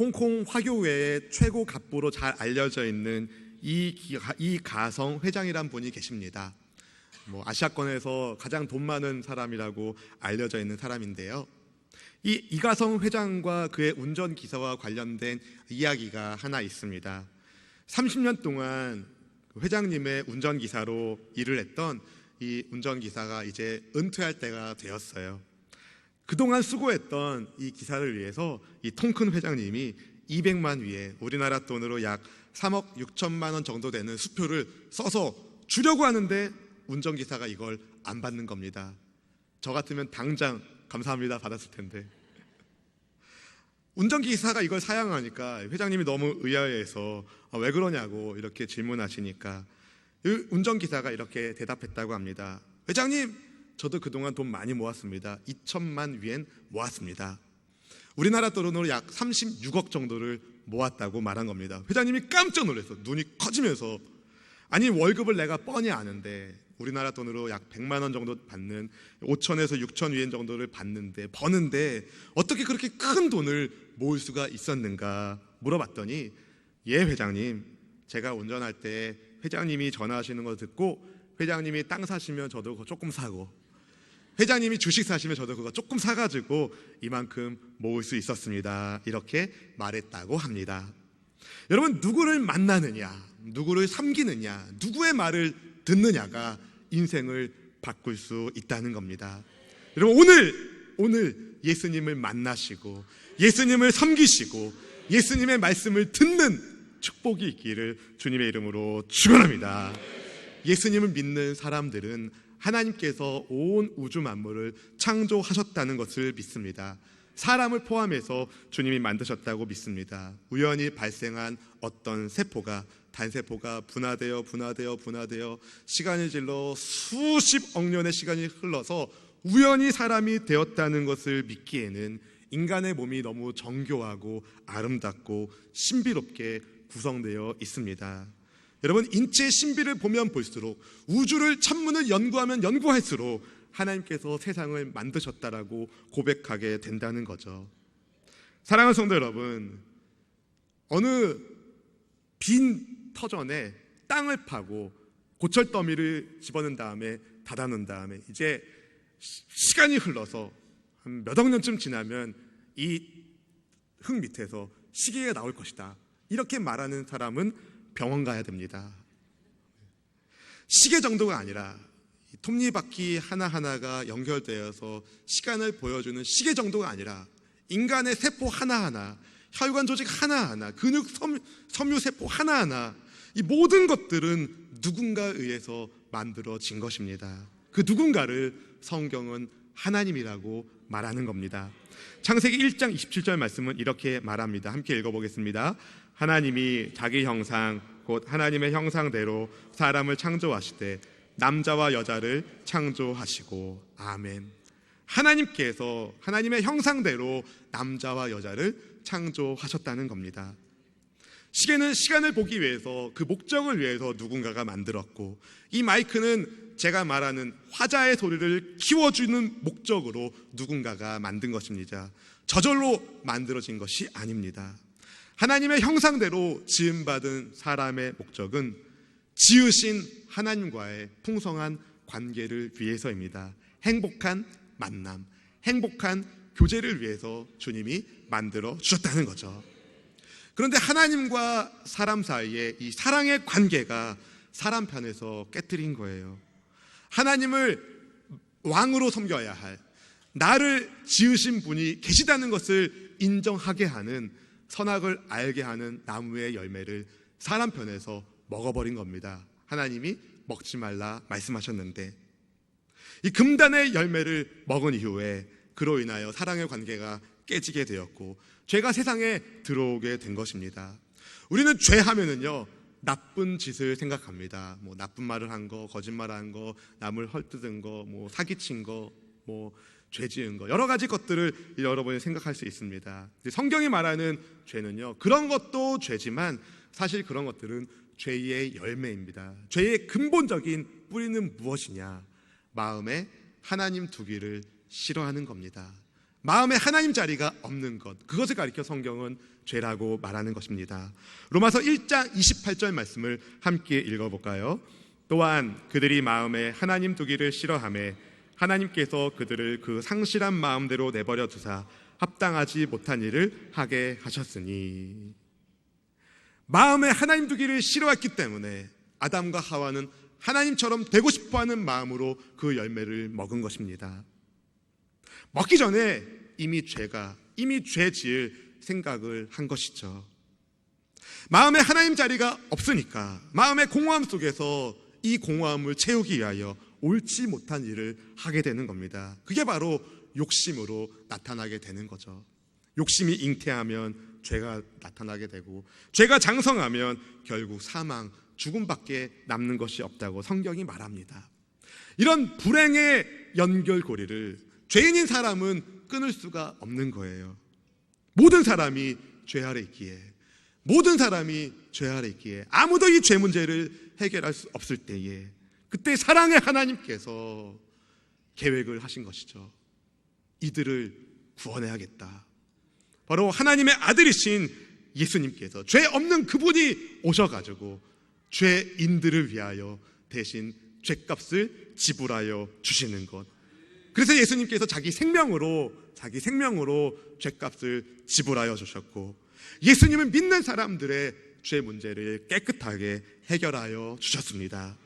홍콩 화교회의 최고 갑부로 잘 알려져 있는 이 가성 회장이란 분이 계십니다. 아시아권에서 가장 돈 많은 사람이라고 알려져 있는 사람인데요. 이 이가성 회장과 그의 운전기사와 관련된 이야기가 하나 있습니다. 30년 동안 회장님의 운전기사로 일을 했던 이 운전기사가 이제 은퇴할 때가 되었어요. 그동안 수고했던 이 기사를 위해서 이 통큰 회장님이 200만 위에 우리나라 돈으로 약 3억 6천만 원 정도 되는 수표를 써서 주려고 하는데 운전기사가 이걸 안 받는 겁니다. 저 같으면 당장 감사합니다 받았을 텐데, 운전기사가 이걸 사양하니까 회장님이 너무 의아해서 왜 그러냐고 이렇게 질문하시니까 운전기사가 이렇게 대답했다고 합니다. 회장님, 저도 그동안 돈 많이 모았습니다. 2천만 위엔 모았습니다. 우리나라 돈으로 약 36억 정도를 모았다고 말한 겁니다. 회장님이 깜짝 놀라서 눈이 커지면서, 아니 월급을 내가 뻔히 아는데 우리나라 돈으로 약 100만 원 정도 받는 5천에서 6천 위엔 정도를 버는데 어떻게 그렇게 큰 돈을 모을 수가 있었는가 물어봤더니, 예 회장님, 제가 운전할 때 회장님이 전화하시는 거 듣고 회장님이 땅 사시면 저도 그거 조금 사고, 회장님이 주식 사시면 저도 그거 조금 사가지고 이만큼 모을 수 있었습니다. 이렇게 말했다고 합니다. 여러분, 누구를 만나느냐, 누구를 섬기느냐, 누구의 말을 듣느냐가 인생을 바꿀 수 있다는 겁니다. 여러분, 오늘 예수님을 만나시고 예수님을 섬기시고 예수님의 말씀을 듣는 축복이 있기를 주님의 이름으로 축원합니다. 예수님을 믿는 사람들은 하나님께서 온 우주 만물을 창조하셨다는 것을 믿습니다. 사람을 포함해서 주님이 만드셨다고 믿습니다. 우연히 발생한 어떤 단세포가 분화되어 시간이 질러 수십억 년의 시간이 흘러서 우연히 사람이 되었다는 것을 믿기에는 인간의 몸이 너무 정교하고 아름답고 신비롭게 구성되어 있습니다. 여러분, 인체의 신비를 보면 볼수록, 우주를 천문을 연구하면 연구할수록 하나님께서 세상을 만드셨다라고 고백하게 된다는 거죠. 사랑하는 성도 여러분, 어느 빈 터전에 땅을 파고 고철더미를 집어넣은 다음에 닫아놓은 다음에 이제 시간이 흘러서 한 몇 억 년쯤 지나면 이 흙 밑에서 시계가 나올 것이다, 이렇게 말하는 사람은 병원 가야 됩니다. 시계 정도가 아니라 톱니바퀴 하나하나가 연결되어서 시간을 보여주는 시계 정도가 아니라 인간의 세포 하나하나, 혈관 조직 하나하나, 근육 섬유 세포 하나하나, 이 모든 것들은 누군가에 의해서 만들어진 것입니다. 그 누군가를 성경은 하나님이라고 말하는 겁니다. 창세기 1장 27절 말씀은 이렇게 말합니다. 함께 읽어보겠습니다. 하나님이 자기 형상 곧 하나님의 형상대로 사람을 창조하시되 남자와 여자를 창조하시고. 아멘. 하나님께서 하나님의 형상대로 남자와 여자를 창조하셨다는 겁니다. 시계는 시간을 보기 위해서, 그 목적을 위해서 누군가가 만들었고, 이 마이크는 제가 말하는 화자의 소리를 키워주는 목적으로 누군가가 만든 것입니다. 저절로 만들어진 것이 아닙니다. 하나님의 형상대로 지음받은 사람의 목적은 지으신 하나님과의 풍성한 관계를 위해서입니다. 행복한 만남, 행복한 교제를 위해서 주님이 만들어 주셨다는 거죠. 그런데 하나님과 사람 사이에 이 사랑의 관계가 사람 편에서 깨트린 거예요. 하나님을 왕으로 섬겨야 할, 나를 지으신 분이 계시다는 것을 인정하게 하는, 선악을 알게 하는 나무의 열매를 사람 편에서 먹어버린 겁니다. 하나님이 먹지 말라 말씀하셨는데, 이 금단의 열매를 먹은 이후에 그로 인하여 사랑의 관계가 깨지게 되었고 죄가 세상에 들어오게 된 것입니다. 우리는 죄하면은요, 나쁜 짓을 생각합니다. 나쁜 말을 한 거, 거짓말한 거, 남을 헐뜯은 거, 사기친 거, 죄 지은 거, 여러 가지 것들을 여러분이 생각할 수 있습니다. 성경이 말하는 죄는요, 그런 것도 죄지만 사실 그런 것들은 죄의 열매입니다. 죄의 근본적인 뿌리는 무엇이냐? 마음에 하나님 두기를 싫어하는 겁니다. 마음에 하나님 자리가 없는 것, 그것을 가리켜 성경은 죄라고 말하는 것입니다. 로마서 1장 28절 말씀을 함께 읽어볼까요? 또한 그들이 마음에 하나님 두기를 싫어하매 하나님께서 그들을 그 상실한 마음대로 내버려 두사 합당하지 못한 일을 하게 하셨으니. 마음에 하나님 두기를 싫어했기 때문에 아담과 하와는 하나님처럼 되고 싶어하는 마음으로 그 열매를 먹은 것입니다. 먹기 전에 이미 죄 지을 생각을 한 것이죠. 마음에 하나님 자리가 없으니까 마음의 공허함 속에서 이 공허함을 채우기 위하여 옳지 못한 일을 하게 되는 겁니다. 그게 바로 욕심으로 나타나게 되는 거죠. 욕심이 잉태하면 죄가 나타나게 되고, 죄가 장성하면 결국 사망, 죽음밖에 남는 것이 없다고 성경이 말합니다. 이런 불행의 연결고리를 죄인인 사람은 끊을 수가 없는 거예요. 모든 사람이 죄 아래 있기에, 아무도 이 죄 문제를 해결할 수 없을 때에, 그때 사랑의 하나님께서 계획을 하신 것이죠. 이들을 구원해야겠다. 바로 하나님의 아들이신 예수님께서, 죄 없는 그분이 오셔가지고 죄인들을 위하여 대신 죄값을 지불하여 주시는 것. 그래서 예수님께서 자기 생명으로 죄값을 지불하여 주셨고, 예수님을 믿는 사람들의 죄 문제를 깨끗하게 해결하여 주셨습니다.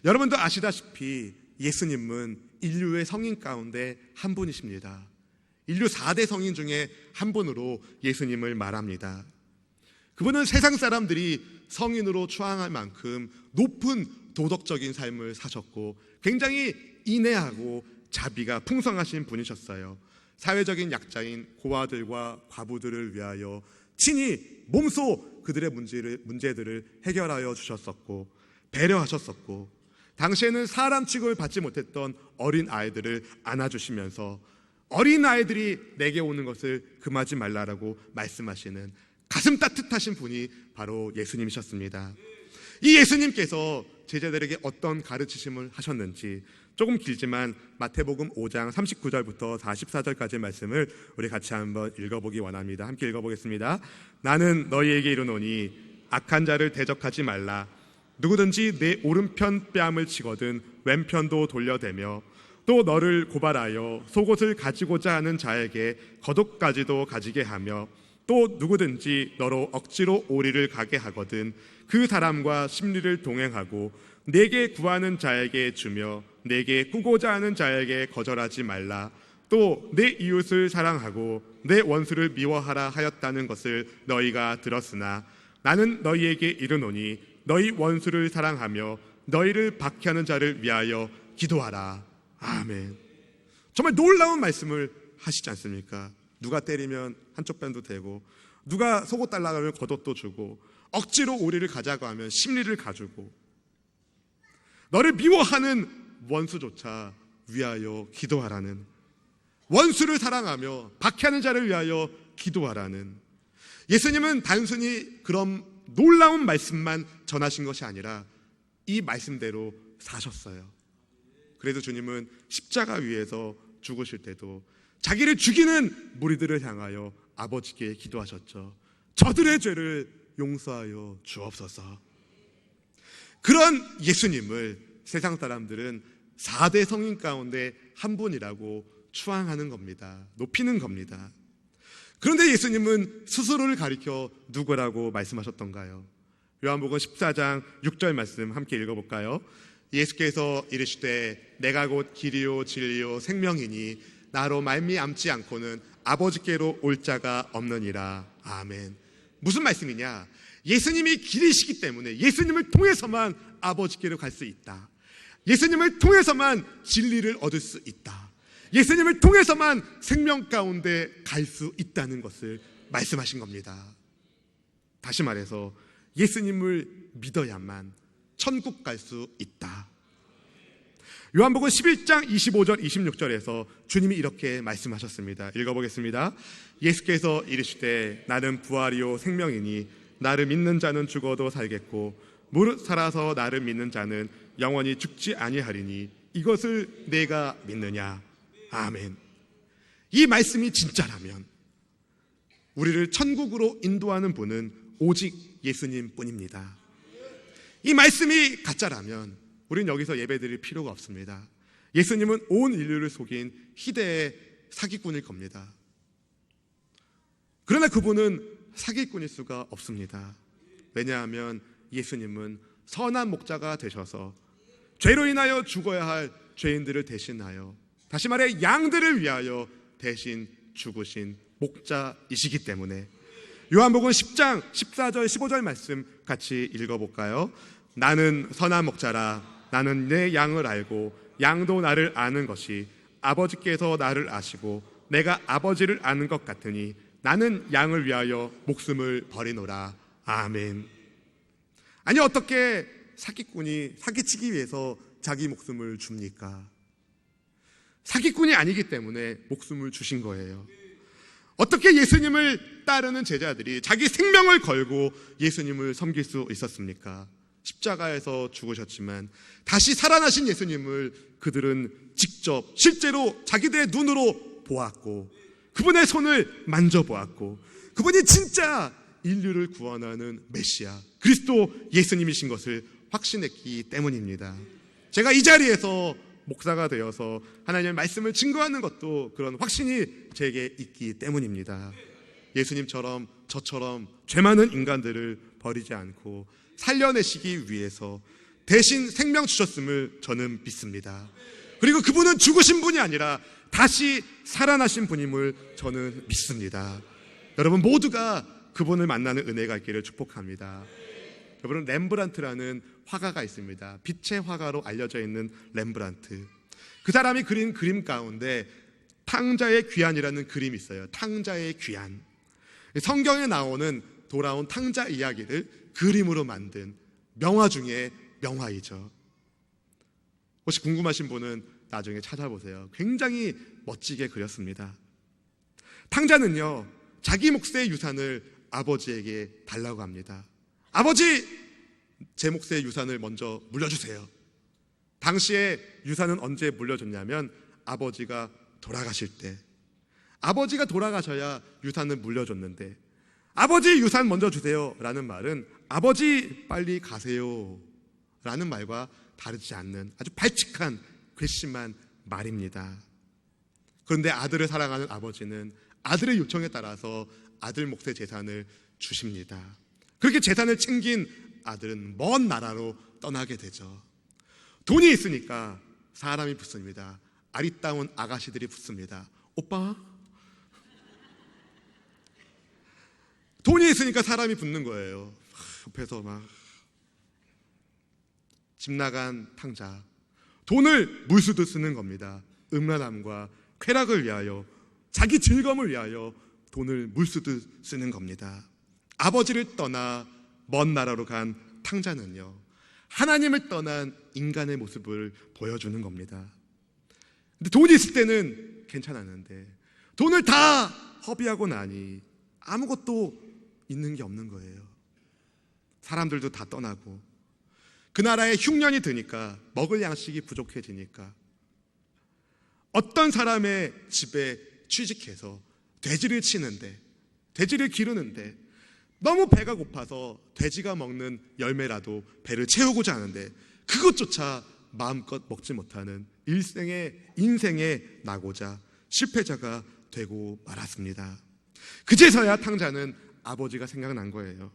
여러분도 아시다시피 예수님은 인류의 성인 가운데 한 분이십니다. 인류 4대 성인 중에 한 분으로 예수님을 말합니다. 그분은 세상 사람들이 성인으로 추앙할 만큼 높은 도덕적인 삶을 사셨고, 굉장히 인애하고 자비가 풍성하신 분이셨어요. 사회적인 약자인 고아들과 과부들을 위하여 친히 몸소 그들의 문제들을 해결하여 주셨었고, 배려하셨었고, 당시에는 사람 취급을 받지 못했던 어린 아이들을 안아주시면서 어린 아이들이 내게 오는 것을 금하지 말라라고 말씀하시는 가슴 따뜻하신 분이 바로 예수님이셨습니다. 이 예수님께서 제자들에게 어떤 가르치심을 하셨는지, 조금 길지만 마태복음 5장 39절부터 44절까지의 말씀을 우리 같이 한번 읽어보기 원합니다. 함께 읽어보겠습니다. 나는 너희에게 이르노니 악한 자를 대적하지 말라. 누구든지 내 오른편 뺨을 치거든 왼편도 돌려대며, 또 너를 고발하여 속옷을 가지고자 하는 자에게 겉옷까지도 가지게 하며, 또 누구든지 너로 억지로 오리를 가게 하거든 그 사람과 심리를 동행하고 내게 구하는 자에게 주며 내게 꾸고자 하는 자에게 거절하지 말라. 또 내 이웃을 사랑하고 내 원수를 미워하라 하였다는 것을 너희가 들었으나 나는 너희에게 이르노니 너희 원수를 사랑하며 너희를 박해하는 자를 위하여 기도하라. 아멘. 정말 놀라운 말씀을 하시지 않습니까? 누가 때리면 한쪽 뺨도 대고, 누가 속옷 달라고 하면 겉옷도 주고, 억지로 오리를 가자고 하면 심리를 가주고, 너를 미워하는 원수조차 위하여 기도하라는, 원수를 사랑하며 박해하는 자를 위하여 기도하라는, 예수님은 단순히 그런 놀라운 말씀만 전하신 것이 아니라 이 말씀대로 사셨어요. 그래서 주님은 십자가 위에서 죽으실 때도 자기를 죽이는 무리들을 향하여 아버지께 기도하셨죠. 저들의 죄를 용서하여 주옵소서. 그런 예수님을 세상 사람들은 4대 성인 가운데 한 분이라고 추앙하는 겁니다. 높이는 겁니다. 그런데 예수님은 스스로를 가리켜 누구라고 말씀하셨던가요? 요한복음 14장 6절 말씀 함께 읽어볼까요? 예수께서 이르시되 내가 곧 길이요 진리요 생명이니 나로 말미암지 않고는 아버지께로 올 자가 없느니라. 아멘. 무슨 말씀이냐? 예수님이 길이시기 때문에 예수님을 통해서만 아버지께로 갈 수 있다. 예수님을 통해서만 진리를 얻을 수 있다. 예수님을 통해서만 생명 가운데 갈 수 있다는 것을 말씀하신 겁니다. 다시 말해서 예수님을 믿어야만 천국 갈 수 있다. 요한복음 11장 25절 26절에서 주님이 이렇게 말씀하셨습니다. 읽어보겠습니다. 예수께서 이르시되 나는 부활이요 생명이니 나를 믿는 자는 죽어도 살겠고 무릇 살아서 나를 믿는 자는 영원히 죽지 아니하리니 이것을 내가 믿느냐. 아멘. 이 말씀이 진짜라면 우리를 천국으로 인도하는 분은 오직 예수님 뿐입니다. 이 말씀이 가짜라면 우리는 여기서 예배드릴 필요가 없습니다. 예수님은 온 인류를 속인 희대의 사기꾼일 겁니다. 그러나 그분은 사기꾼일 수가 없습니다. 왜냐하면 예수님은 선한 목자가 되셔서 죄로 인하여 죽어야 할 죄인들을 대신하여, 다시 말해 양들을 위하여 대신 죽으신 목자이시기 때문에, 요한복음 10장 14절 15절 말씀 같이 읽어볼까요? 나는 선한 목자라. 나는 내 양을 알고 양도 나를 아는 것이 아버지께서 나를 아시고 내가 아버지를 아는 것 같으니 나는 양을 위하여 목숨을 버리노라. 아멘. 아니, 어떻게 사기꾼이 사기치기 위해서 자기 목숨을 줍니까? 사기꾼이 아니기 때문에 목숨을 주신 거예요. 어떻게 예수님을 따르는 제자들이 자기 생명을 걸고 예수님을 섬길 수 있었습니까? 십자가에서 죽으셨지만 다시 살아나신 예수님을 그들은 직접 실제로 자기들의 눈으로 보았고, 그분의 손을 만져보았고, 그분이 진짜 인류를 구원하는 메시아 그리스도 예수님이신 것을 확신했기 때문입니다. 제가 이 자리에서 목사가 되어서 하나님의 말씀을 증거하는 것도 그런 확신이 제게 있기 때문입니다. 예수님처럼 저처럼 죄 많은 인간들을 버리지 않고 살려내시기 위해서 대신 생명 주셨음을 저는 믿습니다. 그리고 그분은 죽으신 분이 아니라 다시 살아나신 분임을 저는 믿습니다. 여러분 모두가 그분을 만나는 은혜가 있기를 축복합니다. 여러분, 렘브란트라는 화가가 있습니다. 빛의 화가로 알려져 있는 렘브란트. 그 사람이 그린 그림 가운데 탕자의 귀환이라는 그림이 있어요. 탕자의 귀환. 성경에 나오는 돌아온 탕자 이야기를 그림으로 만든 명화 중에 명화이죠. 혹시 궁금하신 분은 나중에 찾아보세요. 굉장히 멋지게 그렸습니다. 탕자는요, 자기 몫의 유산을 아버지에게 달라고 합니다. 아버지, 제 몫의 유산을 먼저 물려주세요. 당시에 유산은 언제 물려줬냐면 아버지가 돌아가실 때, 아버지가 돌아가셔야 유산을 물려줬는데, 아버지 유산 먼저 주세요 라는 말은 아버지 빨리 가세요 라는 말과 다르지 않는 아주 발칙한 괘씸한 말입니다. 그런데 아들을 사랑하는 아버지는 아들의 요청에 따라서 아들 몫의 재산을 주십니다. 그렇게 재산을 챙긴 아들은 먼 나라로 떠나게 되죠. 돈이 있으니까 사람이 붙습니다. 아리따운 아가씨들이 붙습니다. 오빠? 돈이 있으니까 사람이 붙는 거예요. 옆에서 막. 집 나간 탕자, 돈을 물수도 쓰는 겁니다. 음란함과 쾌락을 위하여, 자기 즐거움을 위하여 돈을 물수도 쓰는 겁니다. 아버지를 떠나 먼 나라로 간 탕자는요, 하나님을 떠난 인간의 모습을 보여주는 겁니다. 근데 돈이 있을 때는 괜찮았는데 돈을 다 허비하고 나니 아무것도 있는 게 없는 거예요. 사람들도 다 떠나고 그 나라에 흉년이 드니까 먹을 양식이 부족해지니까 어떤 사람의 집에 취직해서 돼지를 치는데, 돼지를 기르는데 너무 배가 고파서 돼지가 먹는 열매라도 배를 채우고자 하는데 그것조차 마음껏 먹지 못하는 인생의 나고자 실패자가 되고 말았습니다. 그제서야 탕자는 아버지가 생각난 거예요.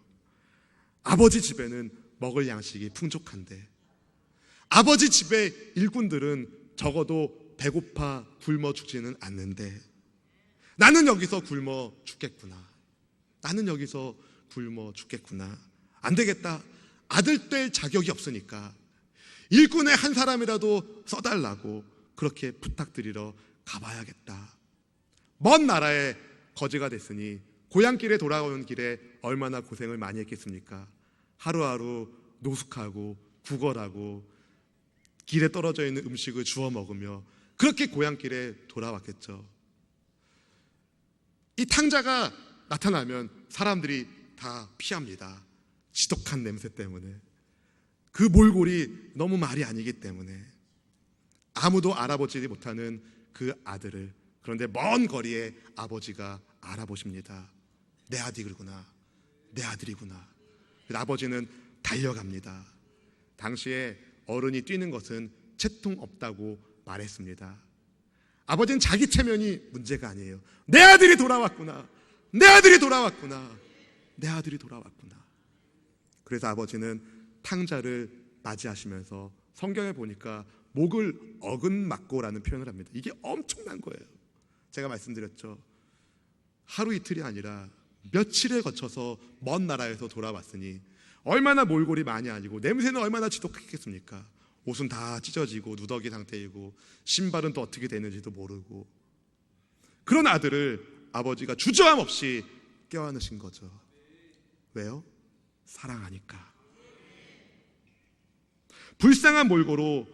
아버지 집에는 먹을 양식이 풍족한데, 아버지 집의 일꾼들은 적어도 배고파 굶어 죽지는 않는데 나는 여기서 굶어 죽겠구나. 나는 여기서 굶어 죽겠구나. 안 되겠다. 아들 될 자격이 없으니까 일꾼의 한 사람이라도 써달라고 그렇게 부탁드리러 가봐야겠다. 먼 나라에 거지가 됐으니 고향길에 돌아오는 길에 얼마나 고생을 많이 했겠습니까? 하루하루 노숙하고 구걸하고 길에 떨어져 있는 음식을 주워 먹으며 그렇게 고향길에 돌아왔겠죠. 이 탕자가 나타나면 사람들이 다 피합니다. 지독한 냄새 때문에, 그 몰골이 너무 말이 아니기 때문에. 아무도 알아보지 못하는 그 아들을, 그런데 먼 거리에 아버지가 알아보십니다. 내 아들이구나, 내 아들이구나. 그래서 아버지는 달려갑니다. 당시에 어른이 뛰는 것은 채통 없다고 말했습니다. 아버지는 자기 체면이 문제가 아니에요. 내 아들이 돌아왔구나, 내 아들이 돌아왔구나, 내 아들이 돌아왔구나. 그래서 아버지는 탕자를 맞이하시면서 성경에 보니까 목을 어긋맞고라는 표현을 합니다. 이게 엄청난 거예요. 제가 말씀드렸죠. 하루 이틀이 아니라 며칠에 거쳐서 먼 나라에서 돌아왔으니 얼마나 몰골이 많이 아니고 냄새는 얼마나 지독했겠습니까? 옷은 다 찢어지고 누더기 상태이고 신발은 또 어떻게 되는지도 모르고, 그런 아들을 아버지가 주저함 없이 껴안으신 거죠. 왜요? 사랑하니까. 불쌍한 몰골로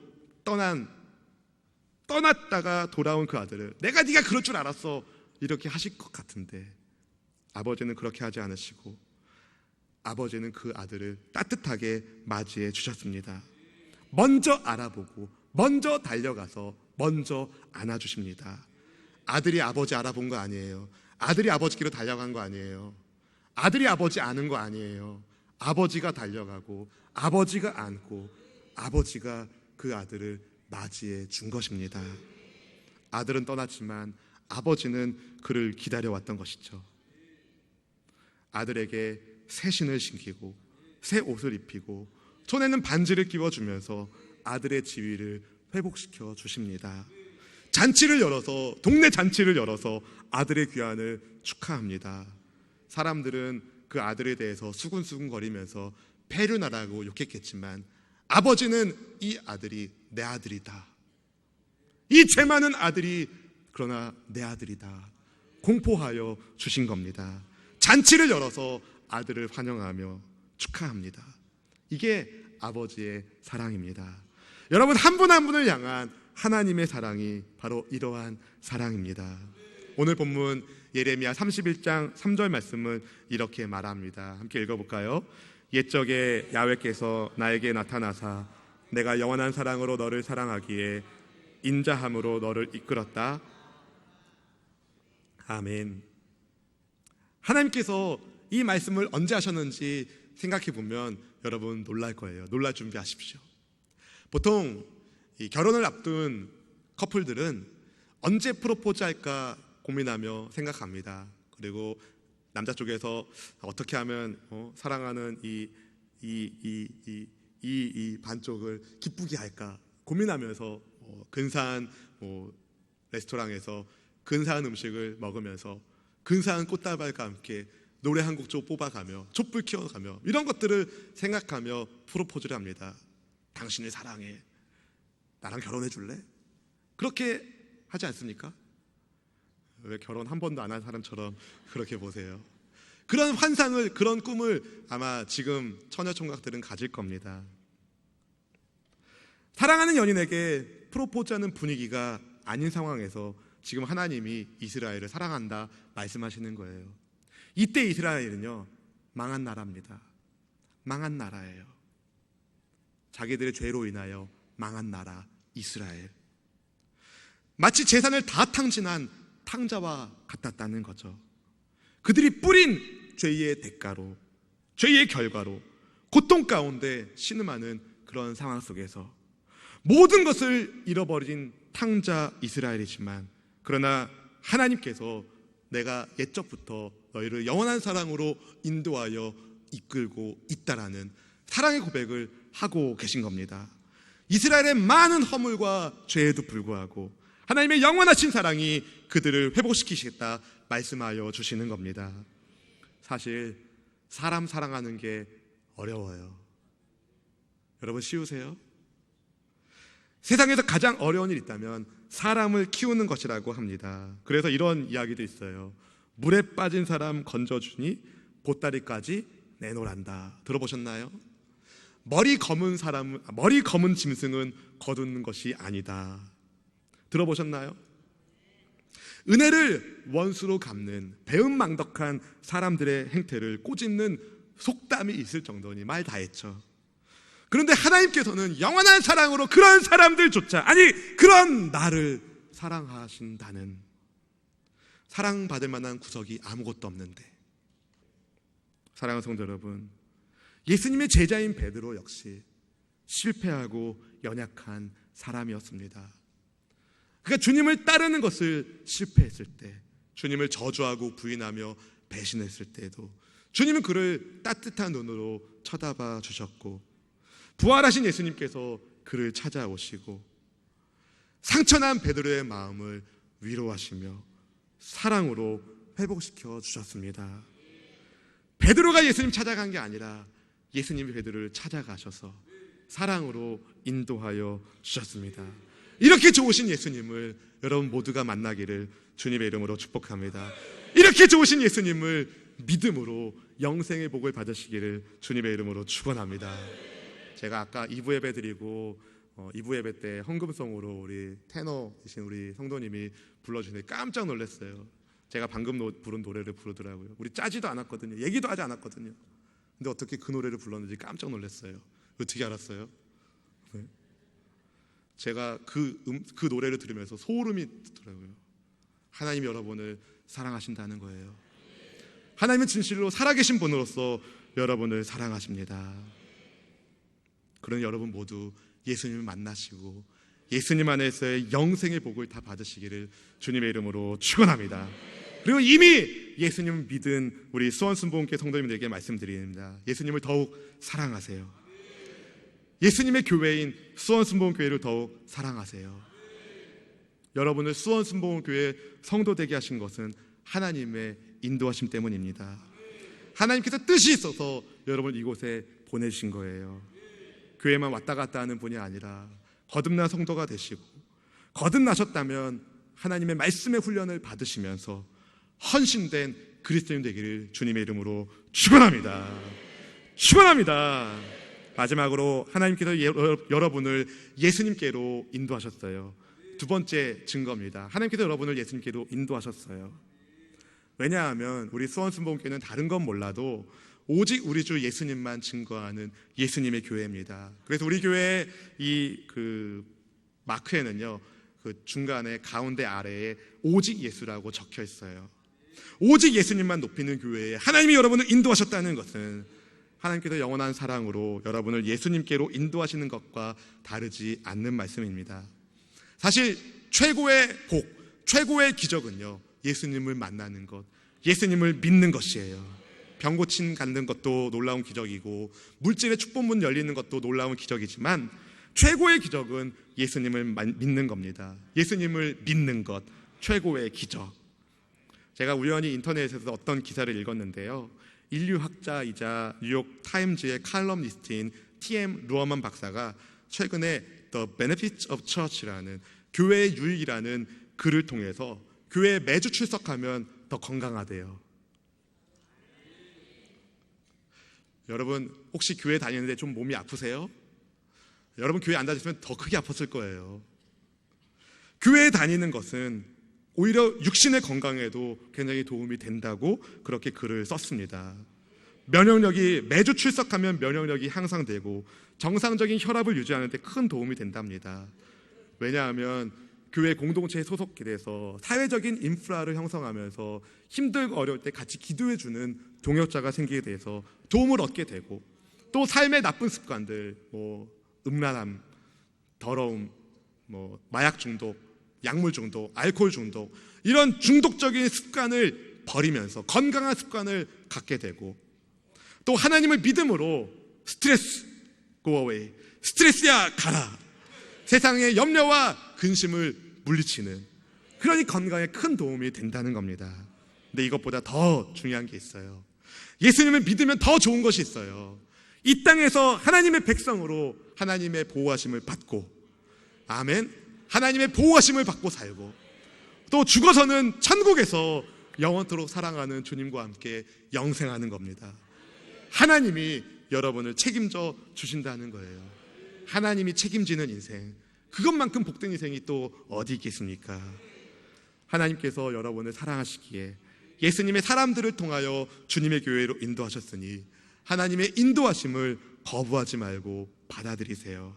떠났다가 돌아온 그 아들을 내가 네가 그럴 줄 알았어 이렇게 하실 것 같은데, 아버지는 그렇게 하지 않으시고 아버지는 그 아들을 따뜻하게 맞이해 주셨습니다. 먼저 알아보고 먼저 달려가서 먼저 안아주십니다. 아들이 아버지 알아본 거 아니에요. 아들이 아버지께로 달려간 거 아니에요. 아들이 아버지 아는 거 아니에요. 아버지가 달려가고 아버지가 안고 아버지가 그 아들을 맞이해 준 것입니다. 아들은 떠났지만 아버지는 그를 기다려왔던 것이죠. 아들에게 새 신을 신기고 새 옷을 입히고 손에는 반지를 끼워주면서 아들의 지위를 회복시켜 주십니다. 잔치를 열어서, 동네 잔치를 열어서 아들의 귀환을 축하합니다. 사람들은 그 아들에 대해서 수군수군거리면서 폐륜하라고 욕했겠지만 아버지는 이 아들이 내 아들이다, 이 죄 많은 아들이 그러나 내 아들이다 공포하여 주신 겁니다. 잔치를 열어서 아들을 환영하며 축하합니다. 이게 아버지의 사랑입니다. 여러분, 한 분 한 분을 향한 하나님의 사랑이 바로 이러한 사랑입니다. 오늘 본문 예레미야 31장 3절 말씀은 이렇게 말합니다. 함께 읽어볼까요? 옛적에 야훼께서 나에게 나타나사 내가 영원한 사랑으로 너를 사랑하기에 인자함으로 너를 이끌었다. 아멘. 하나님께서 이 말씀을 언제 하셨는지 생각해 보면 여러분 놀랄 거예요. 놀랄 준비하십시오. 보통 이 결혼을 앞둔 커플들은 언제 프로포즈 할까 고민하며 생각합니다. 그리고 남자 쪽에서 어떻게 하면 사랑하는 이 반쪽을 기쁘게 할까 고민하면서 근사한 레스토랑에서 근사한 음식을 먹으면서 근사한 꽃다발과 함께 노래 한 곡 뽑아가며 촛불 켜가며 이런 것들을 생각하며 프로포즈를 합니다. 당신을 사랑해, 나랑 결혼해 줄래? 그렇게 하지 않습니까? 왜 결혼 한 번도 안 한 사람처럼 그렇게 보세요? 그런 환상을, 그런 꿈을 아마 지금 처녀총각들은 가질 겁니다. 사랑하는 연인에게 프로포즈하는 분위기가 아닌 상황에서 지금 하나님이 이스라엘을 사랑한다 말씀하시는 거예요. 이때 이스라엘은요, 망한 나라입니다. 망한 나라예요. 자기들의 죄로 인하여 망한 나라 이스라엘. 마치 재산을 다 탕진한 탕자와 같았다는 거죠. 그들이 뿌린 죄의 대가로, 죄의 결과로 고통 가운데 신음하는 그런 상황 속에서 모든 것을 잃어버린 탕자 이스라엘이지만, 그러나 하나님께서 내가 옛적부터 너희를 영원한 사랑으로 인도하여 이끌고 있다라는 사랑의 고백을 하고 계신 겁니다. 이스라엘의 많은 허물과 죄에도 불구하고 하나님의 영원하신 사랑이 그들을 회복시키시겠다 말씀하여 주시는 겁니다. 사실 사람 사랑하는 게 어려워요. 여러분, 쉬우세요? 세상에서 가장 어려운 일이 있다면 사람을 키우는 것이라고 합니다. 그래서 이런 이야기도 있어요. 물에 빠진 사람 건져주니 보따리까지 내놓으란다. 들어보셨나요? 머리 검은 짐승은 거두는 것이 아니다. 들어보셨나요? 은혜를 원수로 갚는 배은망덕한 사람들의 행태를 꼬집는 속담이 있을 정도니 말 다 했죠. 그런데 하나님께서는 영원한 사랑으로 그런 사람들조차, 아니 그런 나를 사랑하신다는, 사랑받을 만한 구석이 아무것도 없는데. 사랑하는 성도 여러분, 예수님의 제자인 베드로 역시 실패하고 연약한 사람이었습니다. 그가 주님을 따르는 것을 실패했을 때, 주님을 저주하고 부인하며 배신했을 때에도 주님은 그를 따뜻한 눈으로 쳐다봐 주셨고, 부활하신 예수님께서 그를 찾아오시고 상처난 베드로의 마음을 위로하시며 사랑으로 회복시켜 주셨습니다. 베드로가 예수님 찾아간 게 아니라 예수님이 베드로를 찾아가셔서 사랑으로 인도하여 주셨습니다. 이렇게 좋으신 예수님을 여러분 모두가 만나기를 주님의 이름으로 축복합니다. 이렇게 좋으신 예수님을 믿음으로 영생의 복을 받으시기를 주님의 이름으로 축원합니다. 제가 아까 2부 예배 드리고 2부 예배 때 헌금송으로 우리 테너이신 우리 성도님이 불러주시는데 깜짝 놀랐어요. 제가 방금 부른 노래를 부르더라고요. 우리 짜지도 않았거든요. 얘기도 하지 않았거든요. 근데 어떻게 그 노래를 불렀는지 깜짝 놀랐어요. 어떻게 알았어요? 네. 제가 그 노래를 들으면서 소름이 돋더라고요. 하나님이 여러분을 사랑하신다는 거예요. 하나님은 진실로 살아계신 분으로서 여러분을 사랑하십니다. 그런 여러분 모두 예수님을 만나시고 예수님 안에서의 영생의 복을 다 받으시기를 주님의 이름으로 축원합니다. 그리고 이미 예수님을 믿은 우리 수원순복음교회 성도님들에게 말씀드립니다. 예수님을 더욱 사랑하세요. 예수님의 교회인 수원순복음교회를 더욱 사랑하세요. 여러분을 수원순복음교회 성도 되게 하신 것은 하나님의 인도하심 때문입니다. 하나님께서 뜻이 있어서 여러분을 이곳에 보내주신 거예요. 교회만 왔다 갔다 하는 분이 아니라 거듭난 성도가 되시고, 거듭나셨다면 하나님의 말씀의 훈련을 받으시면서 헌신된 그리스도인 되기를 주님의 이름으로 축원합니다. 축원합니다. 마지막으로 하나님께서 여러분을 예수님께로 인도하셨어요. 두 번째 증거입니다. 하나님께서 여러분을 예수님께로 인도하셨어요. 왜냐하면 우리 수원순복음교회는 다른 건 몰라도 오직 우리 주 예수님만 증거하는 예수님의 교회입니다. 그래서 우리 교회 그 마크에는요, 그 중간에 가운데 아래에 오직 예수라고 적혀 있어요. 오직 예수님만 높이는 교회에 하나님이 여러분을 인도하셨다는 것은 하나님께서 영원한 사랑으로 여러분을 예수님께로 인도하시는 것과 다르지 않는 말씀입니다. 사실 최고의 복, 최고의 기적은요, 예수님을 만나는 것, 예수님을 믿는 것이에요. 병 고침 갖는 것도 놀라운 기적이고 물질의 축복문 열리는 것도 놀라운 기적이지만 최고의 기적은 예수님을 믿는 겁니다. 예수님을 믿는 것, 최고의 기적. 제가 우연히 인터넷에서 어떤 기사를 읽었는데요, 인류학자이자 뉴욕 타임즈의 칼럼니스트인 T.M. 루어만 박사가 최근에 The Benefits of Church라는 교회의 유익이라는 글을 통해서 교회에 매주 출석하면 더 건강하대요. 여러분 혹시 교회 다니는데 좀 몸이 아프세요? 여러분 교회 안 다녔으면 더 크게 아팠을 거예요. 교회에 다니는 것은 오히려 육신의 건강에도 굉장히 도움이 된다고 그렇게 글을 썼습니다. 면역력이 매주 출석하면 면역력이 향상되고 정상적인 혈압을 유지하는 데 큰 도움이 된답니다. 왜냐하면 교회 공동체에 소속이 돼서 사회적인 인프라를 형성하면서 힘들고 어려울 때 같이 기도해주는 동역자가 생기게 돼서 도움을 얻게 되고, 또 삶의 나쁜 습관들, 음란함, 더러움, 마약 중독, 약물 중독, 알코올 중독, 이런 중독적인 습관을 버리면서 건강한 습관을 갖게 되고, 또 하나님을 믿음으로 스트레스 go away, 스트레스야 가라, 세상의 염려와 근심을 물리치는, 그러니 건강에 큰 도움이 된다는 겁니다. 근데 이것보다 더 중요한 게 있어요. 예수님을 믿으면 더 좋은 것이 있어요. 이 땅에서 하나님의 백성으로 하나님의 보호하심을 받고, 아멘, 하나님의 보호하심을 받고 살고, 또 죽어서는 천국에서 영원토록 사랑하는 주님과 함께 영생하는 겁니다. 하나님이 여러분을 책임져 주신다는 거예요. 하나님이 책임지는 인생, 그것만큼 복된 인생이 또 어디 있겠습니까? 하나님께서 여러분을 사랑하시기에 예수님의 사람들을 통하여 주님의 교회로 인도하셨으니 하나님의 인도하심을 거부하지 말고 받아들이세요.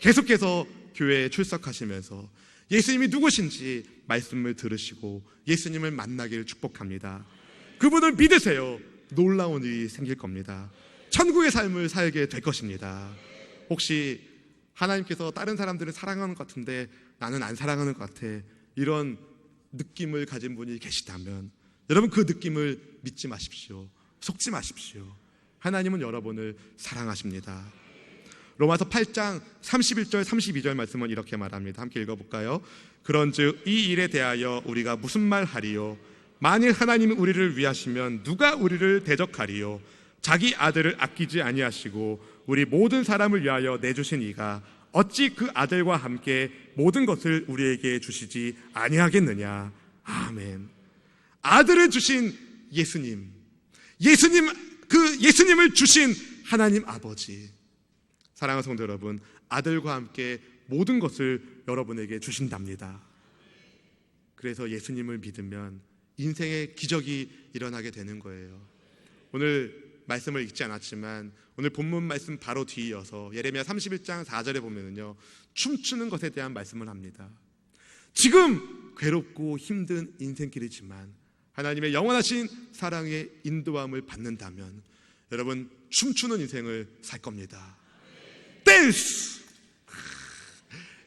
계속해서 교회에 출석하시면서 예수님이 누구신지 말씀을 들으시고 예수님을 만나기를 축복합니다. 그분을 믿으세요. 놀라운 일이 생길 겁니다. 천국의 삶을 살게 될 것입니다. 혹시 하나님께서 다른 사람들을 사랑하는 것 같은데 나는 안 사랑하는 것 같아, 이런 느낌을 가진 분이 계시다면 여러분, 그 느낌을 믿지 마십시오. 속지 마십시오. 하나님은 여러분을 사랑하십니다. 로마서 8장 31절 32절 말씀은 이렇게 말합니다. 함께 읽어볼까요? 그런즉 이 일에 대하여 우리가 무슨 말하리요? 만일 하나님이 우리를 위하시면 누가 우리를 대적하리요? 자기 아들을 아끼지 아니하시고 우리 모든 사람을 위하여 내주신 이가 어찌 그 아들과 함께 모든 것을 우리에게 주시지 아니하겠느냐. 아멘. 아들을 주신 예수님, 그 예수님을 주신 하나님 아버지, 사랑하는 성도 여러분, 아들과 함께 모든 것을 여러분에게 주신답니다. 그래서 예수님을 믿으면 인생의 기적이 일어나게 되는 거예요. 오늘 말씀을 읽지 않았지만 오늘 본문 말씀 바로 뒤이어서 예레미야 31장 4절에 보면은요, 춤추는 것에 대한 말씀을 합니다. 지금 괴롭고 힘든 인생길이지만 하나님의 영원하신 사랑의 인도함을 받는다면 여러분, 춤추는 인생을 살 겁니다. 댄스!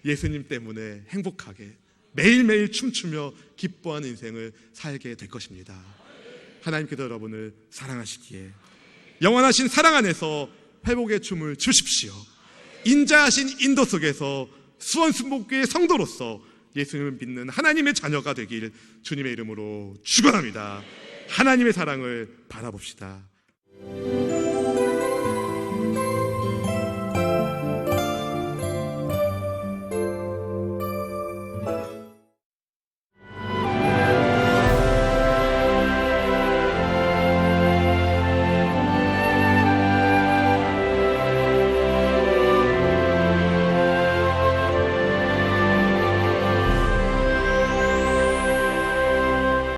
예수님 때문에 행복하게 매일매일 춤추며 기뻐하는 인생을 살게 될 것입니다. 하나님께서 여러분을 사랑하시기에 영원하신 사랑 안에서 회복의 춤을 추십시오. 인자하신 인도 속에서 수원순복교의 성도로서 예수님을 믿는 하나님의 자녀가 되길 주님의 이름으로 축원합니다. 하나님의 사랑을 바라봅시다.